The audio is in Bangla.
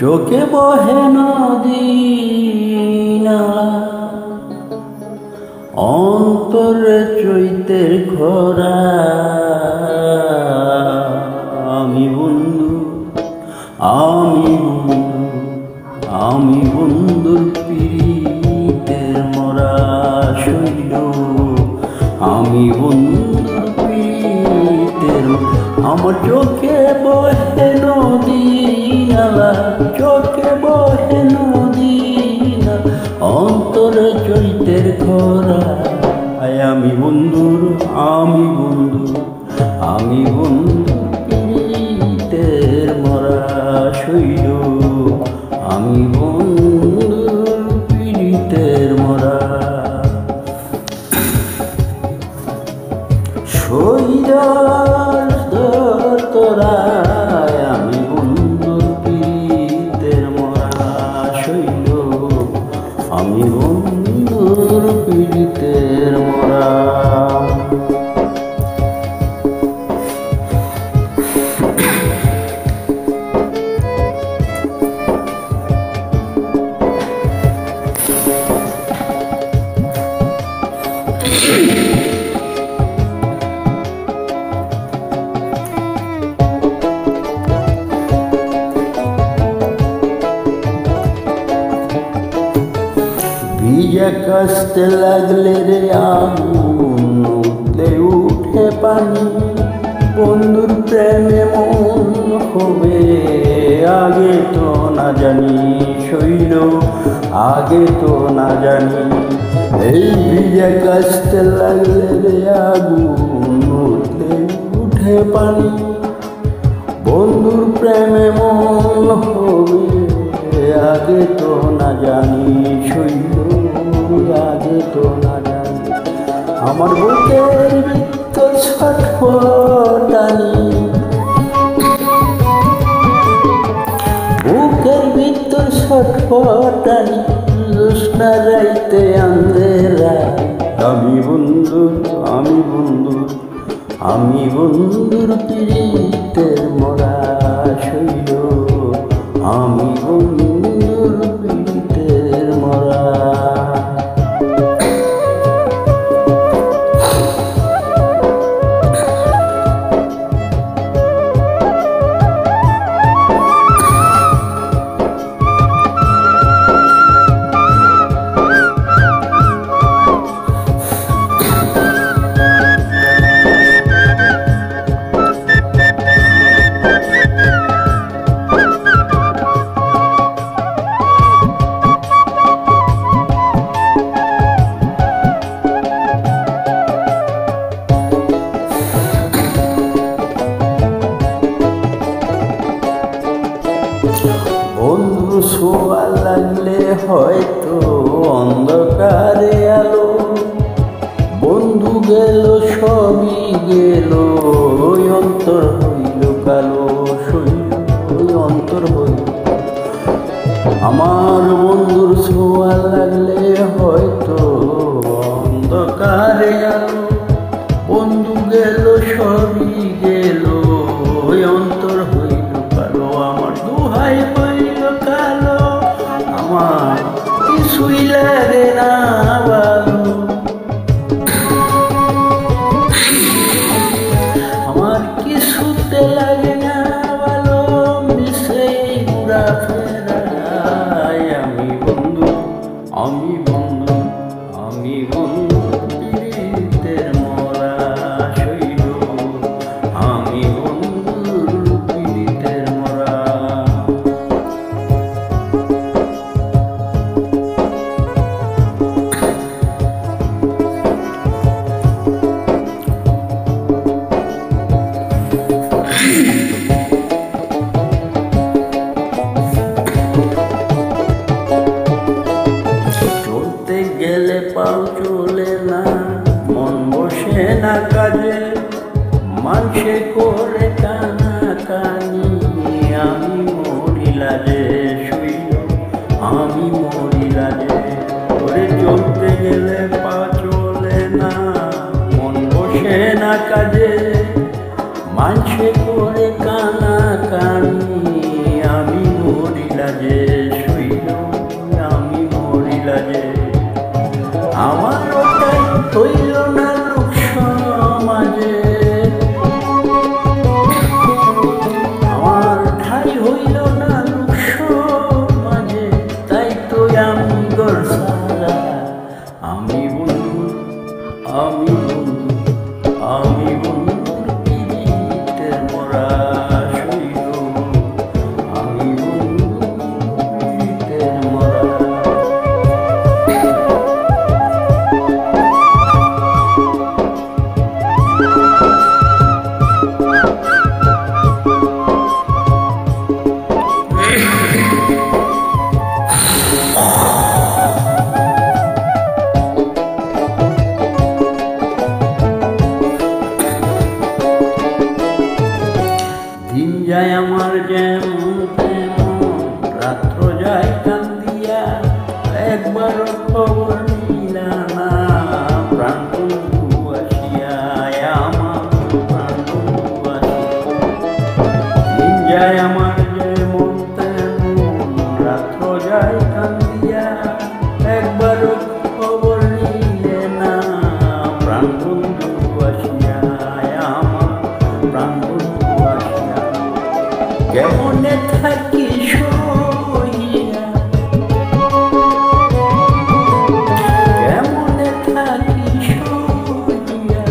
চোখে বহে নদী নালা, অন্তরে চৈতের খরা। আমি বন্ধু, আমি বন্ধু, আমি বন্ধুর পীড়িতের মরা শৈল। আমি বন্ধুর পীড়িতের, আমার চোখে বহে নদী নালা, চোখে বহে নদী নালা, অন্তরে চৈতের খরা। আমি বন্ধুর, আমি বন্ধু, আমি বন্ধুর পীড়িতের মরা শৈল। আমি বন্ধুর পীড়িতের মরা শৈলার তোরায়। আমি বন্ধুর পীড়িতের মরা শৈল। আমি বন্ধুর পীড়িতের মরা। ভিজে কাশতে লাগলে রে আগুন, উঠলে উঠে পানি। বন্ধুর প্রেমে মন হবে আগে তো না জানি শৈল, আগে তো না জানি। এই ভিজে কাশতে লাগলে রে আগুন, উঠলে উঠে পানি। বন্ধুর প্রেমে মন হবে আগে তো না জানি শৈল, আগে তো না জানি। আমার বুকের ভিতর ছটফটানি, বুকের ভিতর ছটফটানি, জ্যোৎস্না রাইতে আন্ধেরা। আমি বন্ধুর, আমি বন্ধুর, আমি বন্ধুর পীড়িতের মরা শৈল। আমি বন্ধুর পীড়িতের মরা। বন্ধু ছোঁয়া লাগলে হয়তো অন্ধকারে আলো। বন্ধু গেল সবই গেল, ওই অন্তর হইল কালো শৈল, ওই অন্তর হইল। আমার বন্ধুর ছোঁয়া লাগলে হয়তো অন্ধকারে আলো। বন্ধু গেল সবই গেল, ওই অন্তর হইল কালো। আমার দুহাই হইল কালো, আমার কিছুই লাগে না ভালো। আমার কিছুতে লাগে না ভালো, মিশে ঘুরা ফেরায়। আমি বন্ধু, আমি বন্ধু, আমি বন্ধু পীড়িতের মরা শৈল। আমি বন্ধুর পীড়িতের মরা। চলতে গেলে পাও চলে না, মন বসে না কাজে। মানুষে করে কানা কানি, আমি মরি লাজে শৈল। আমি মরি লাজে। ওরে চলতে গেলে পা চলে না, মন বসে না কাজে। মানুষে করে কানা কানি, আমি মরি লাজে। আমি বন্ধুর পিড়িতে মরা শৈল, আমি বন্ধুর পিড়িতে মরা। দিন যায় আমার যেমন তেমন, রাত্র যায় কান্দিয়া, একবারও খবর নিলা না প্রাণ বন্ধু আসিয়া, আমার প্রাণ বন্ধু আসিয়া। দিন যায় আমার যেমন তেমন, রাত্র যায় কান্দিয়া, একবারও খবর নিলে না প্রাণ বন্ধু আসিয়া, আমার প্রাণ বন্ধু আসিয়া। কেমনে থাকি সইয়া, কেমনে থাকি সইয়া,